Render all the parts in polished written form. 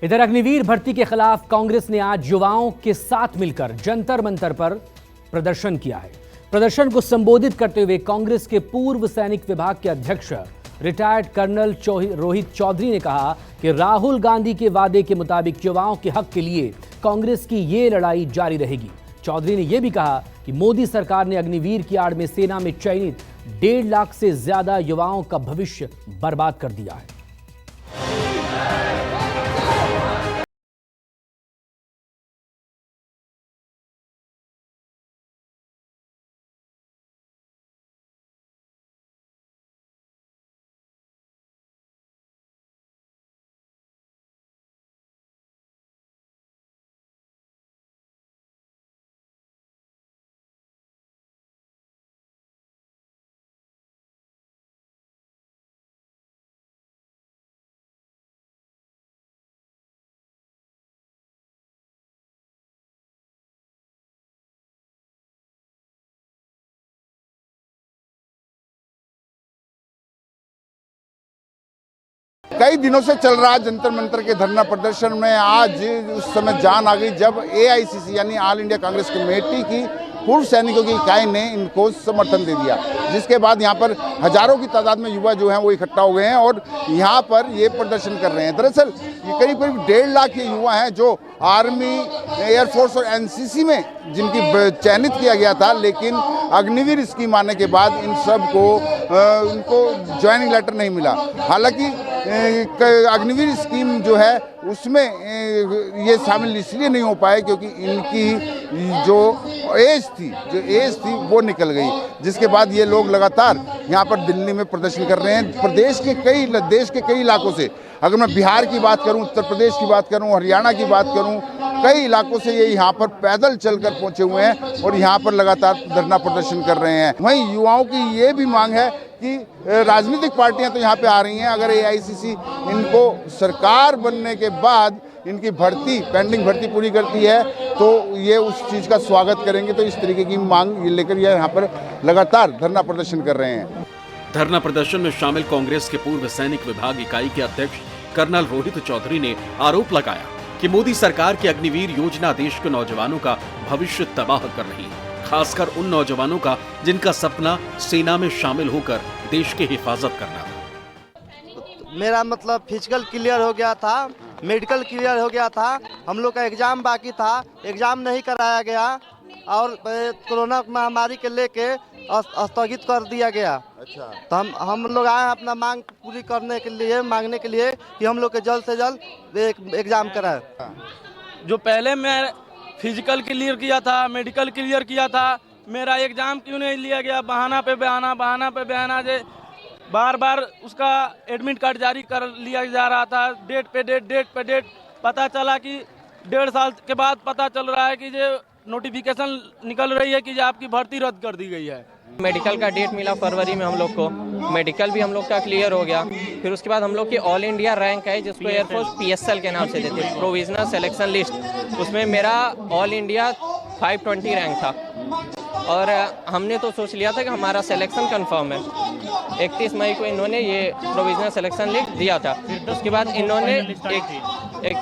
इधर अग्निवीर भर्ती के खिलाफ कांग्रेस ने आज युवाओं के साथ मिलकर जंतर मंतर पर प्रदर्शन किया है। प्रदर्शन को संबोधित करते हुए कांग्रेस के पूर्व सैनिक विभाग के अध्यक्ष रिटायर्ड कर्नल रोहित चौधरी ने कहा कि राहुल गांधी के वादे के मुताबिक युवाओं के हक के लिए कांग्रेस की ये लड़ाई जारी रहेगी। चौधरी ने यह भी कहा कि मोदी सरकार ने अग्निवीर की आड़ में सेना में चयनित 1.5 लाख से ज्यादा युवाओं का भविष्य बर्बाद कर दिया है। कई दिनों से चल रहा जंतर मंतर के धरना प्रदर्शन में आज उस समय जान आ गई जब एआईसीसी यानी ऑल इंडिया कांग्रेस कमेटी की पूर्व सैनिकों की इकाई ने इनको समर्थन दे दिया, जिसके बाद यहाँ पर हजारों की तादाद में युवा जो हैं वो इकट्ठा हो गए हैं और यहाँ पर ये प्रदर्शन कर रहे हैं। दरअसल ये करीब 1.5 लाख के युवा हैं जो आर्मी, एयरफोर्स और एनसीसी में जिनकी चयनित किया गया था, लेकिन अग्निवीर स्कीम आने के बाद इन सब को उनको ज्वाइनिंग लेटर नहीं मिला। हालांकि अग्निवीर स्कीम जो है उसमें ये शामिल इसलिए नहीं हो पाए क्योंकि इनकी जो एज थी वो निकल गई, जिसके बाद ये लोग लगातार यहाँ पर दिल्ली में प्रदर्शन कर रहे हैं। देश के कई इलाकों से, अगर मैं बिहार की बात करूं, उत्तर प्रदेश की बात करूं, हरियाणा की बात करूं, कई इलाकों से ये यहाँ पर पैदल चलकर पहुंचे हुए हैं और यहाँ पर लगातार धरना प्रदर्शन कर रहे हैं। वहीं युवाओं की ये भी मांग है कि राजनीतिक पार्टियां तो यहाँ पे आ रही हैं, अगर एआईसीसी इनको सरकार बनने के बाद इनकी पेंडिंग भर्ती पूरी करती है तो ये उस चीज़ का स्वागत करेंगे। तो इस तरीके की मांग लेकर ये यहाँ पर लगातार धरना प्रदर्शन कर रहे हैं। धरना प्रदर्शन में शामिल कांग्रेस के पूर्व सैनिक विभाग इकाई के अध्यक्ष कर्नल रोहित चौधरी ने आरोप लगाया कि मोदी सरकार की अग्निवीर योजना देश के नौजवानों का भविष्य तबाह कर रही है, खासकर उन नौजवानों का जिनका सपना सेना में शामिल होकर देश की हिफाजत करना था। मेरा मतलब फिजिकल क्लियर हो गया था, मेडिकल क्लियर हो गया था, हम लोग का एग्जाम बाकी था, एग्जाम नहीं कराया गया और कोरोना महामारी के लेके स्थगित कर दिया गया। अच्छा। तो हम लोग आए अपना मांग पूरी करने के लिए, मांगने के लिए कि हम लोग के जल्द से जल्द एग्जाम कराए। जो पहले मैं फिजिकल क्लियर किया था, मेडिकल क्लियर किया था, मेरा एग्जाम क्यों नहीं लिया गया? बहाना पे बहाना जे बार बार उसका एडमिट कार्ड जारी कर लिया जा रहा था, डेट पे डेट। पता चला कि 1.5 साल के बाद पता चल रहा है कि ये नोटिफिकेशन निकल रही है कि आपकी भर्ती रद्द कर दी गई है। मेडिकल का डेट मिला फरवरी में हम लोग को, मेडिकल भी हम लोग का क्लियर हो गया। फिर उसके बाद हम लोग की ऑल इंडिया रैंक है जिसको एयरफोर्स PSL के नाम से देते हैं, प्रोविजनल सिलेक्शन लिस्ट। उसमें मेरा ऑल इंडिया 520 रैंक था और हमने तो सोच लिया था कि हमारा सिलेक्शन कंफर्म है। 31 मई को इन्होंने ये प्रोविजनल सिलेक्शन लिस्ट दिया था। उसके बाद इन्होंने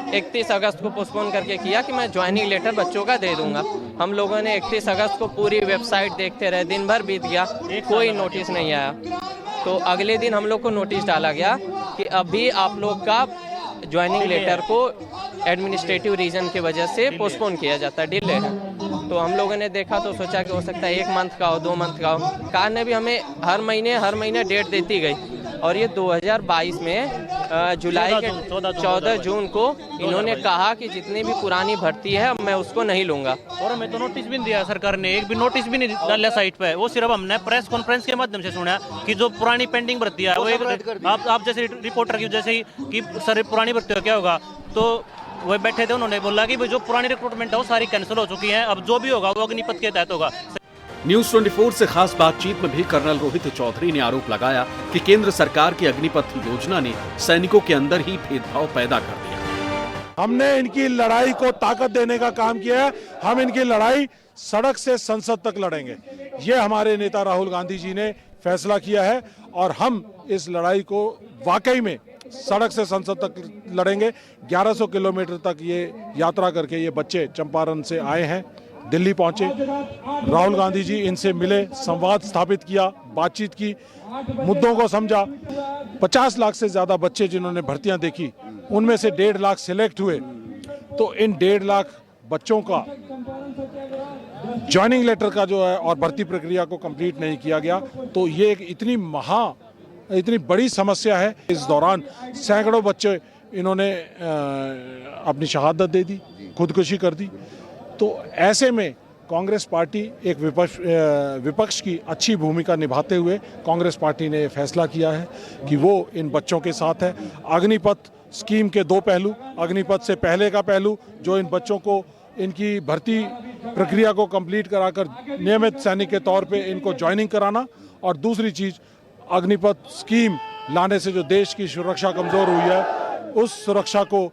31 अगस्त को पोस्टपोन करके किया कि मैं ज्वाइनिंग लेटर बच्चों का दे दूंगा। हम लोगों ने 31 अगस्त को पूरी वेबसाइट देखते रहे, दिन भर बीत गया, कोई नोटिस नहीं आया। तो अगले दिन हम लोग को नोटिस डाला गया कि अभी आप लोग का ज्वाइनिंग लेटर को एडमिनिस्ट्रेटिव रीजन की वजह से पोस्टपोन किया जाता है, डिले है। तो हम लोगों ने देखा तो सोचा कि हो सकता है 1 मंथ का हो, 2 मंथ का हो। कार ने भी हमें हर महीने डेट देती गई और ये 2022 में जुलाई के 14 जून को इन्होंने कहा कि जितनी भी पुरानी भर्ती है मैं उसको नहीं लूंगा। और हमें तो नोटिस भी नहीं दिया सरकार ने, एक भी नोटिस भी नहीं डाला साइट पे। वो सिर्फ हमने प्रेस कॉन्फ्रेंस के माध्यम से सुना कि जो पुरानी पेंडिंग भर्ती है वो एक आप जैसे रिपोर्टर की जैसे ही कि सर पुरानी भर्ती का क्या होगा, तो वह बैठे थे, उन्होंने बोला कि जो पुरानी रिक्रूटमेंट है वो सारी कैंसिल हो चुकी है, अब जो भी होगा वो अग्निपथ के तहत होगा। न्यूज 24 से खास बातचीत में भी कर्नल रोहित चौधरी ने आरोप लगाया कि केंद्र सरकार की अग्निपथ योजना ने सैनिकों के अंदर ही भेदभाव पैदा कर दिया। हमने इनकी लड़ाई को ताकत देने का काम किया है। हम इनकी लड़ाई सड़क से संसद तक लड़ेंगे, ये हमारे नेता राहुल गांधी जी ने फैसला किया है और हम इस लड़ाई को वाकई में सड़क से संसद तक लड़ेंगे। 1100 किलोमीटर तक ये यात्रा करके ये बच्चे चंपारण से आए हैं, दिल्ली पहुंचे। राहुल गांधी जी इनसे मिले, संवाद स्थापित किया, बातचीत की, मुद्दों को समझा। 50 लाख से ज्यादा बच्चे जिन्होंने भर्तियां देखी, उनमें से 1.5 लाख सिलेक्ट हुए। तो इन 1.5 लाख बच्चों का ज्वाइनिंग लेटर का जो है और भर्ती प्रक्रिया को कंप्लीट नहीं किया गया, तो ये एक इतनी बड़ी समस्या है। इस दौरान सैकड़ों बच्चे इन्होंने अपनी शहादत दे दी, खुदकुशी कर दी। तो ऐसे में कांग्रेस पार्टी एक विपक्ष की अच्छी भूमिका निभाते हुए कांग्रेस पार्टी ने फैसला किया है कि वो इन बच्चों के साथ है। अग्निपथ स्कीम के 2 पहलू, अग्निपथ से पहले का पहलू जो इन बच्चों को इनकी भर्ती प्रक्रिया को कंप्लीट कराकर नियमित सैनिक के तौर पे इनको ज्वाइनिंग कराना, और दूसरी चीज अग्निपथ स्कीम लाने से जो देश की सुरक्षा कमजोर हुई है, उस सुरक्षा को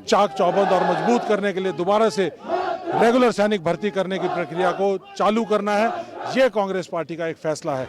चाक चौबंद और मजबूत करने के लिए दोबारा से रेगुलर सैनिक भर्ती करने की प्रक्रिया को चालू करना है। ये कांग्रेस पार्टी का एक फैसला है।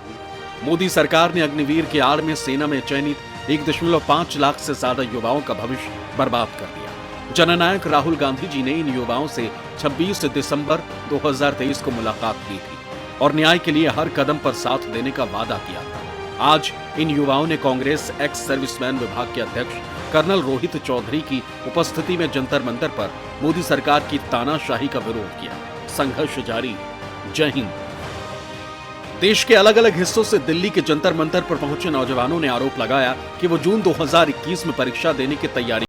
मोदी सरकार ने अग्निवीर की आड़ में सेना में चयनित 1.5 लाख से ज्यादा युवाओं का भविष्य बर्बाद कर दिया। जननायक राहुल गांधी जी ने इन युवाओं से 26 दिसंबर 2023 को मुलाकात की थी और न्याय के लिए हर कदम पर साथ देने का वादा किया था। आज इन युवाओं ने कांग्रेस एक्स सर्विसमैन विभाग के अध्यक्ष कर्नल रोहित चौधरी की उपस्थिति में जंतर मंतर पर मोदी सरकार की तानाशाही का विरोध किया। संघर्ष जारी। जय हिंद। देश के अलग अलग हिस्सों से दिल्ली के जंतर मंतर पर पहुंचे नौजवानों ने आरोप लगाया कि वो जून 2021 में परीक्षा देने की तैयारी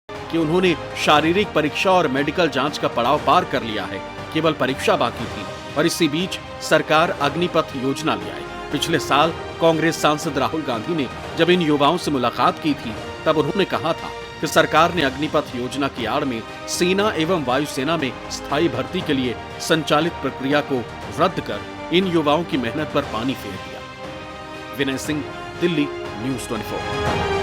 कि उन्होंने शारीरिक परीक्षा और मेडिकल जांच का पड़ाव पार कर लिया है, केवल परीक्षा बाकी थी। और इसी बीच सरकार अग्निपथ योजना ले आई। पिछले साल कांग्रेस सांसद राहुल गांधी ने जब इन युवाओं से मुलाकात की थी, तब उन्होंने कहा था कि सरकार ने अग्निपथ योजना की आड़ में सेना एवं वायुसेना में स्थायी भर्ती के लिए संचालित प्रक्रिया को रद्द कर इन युवाओं की मेहनत पर पानी फेर दिया। विनय सिंह, दिल्ली, न्यूज़ 24।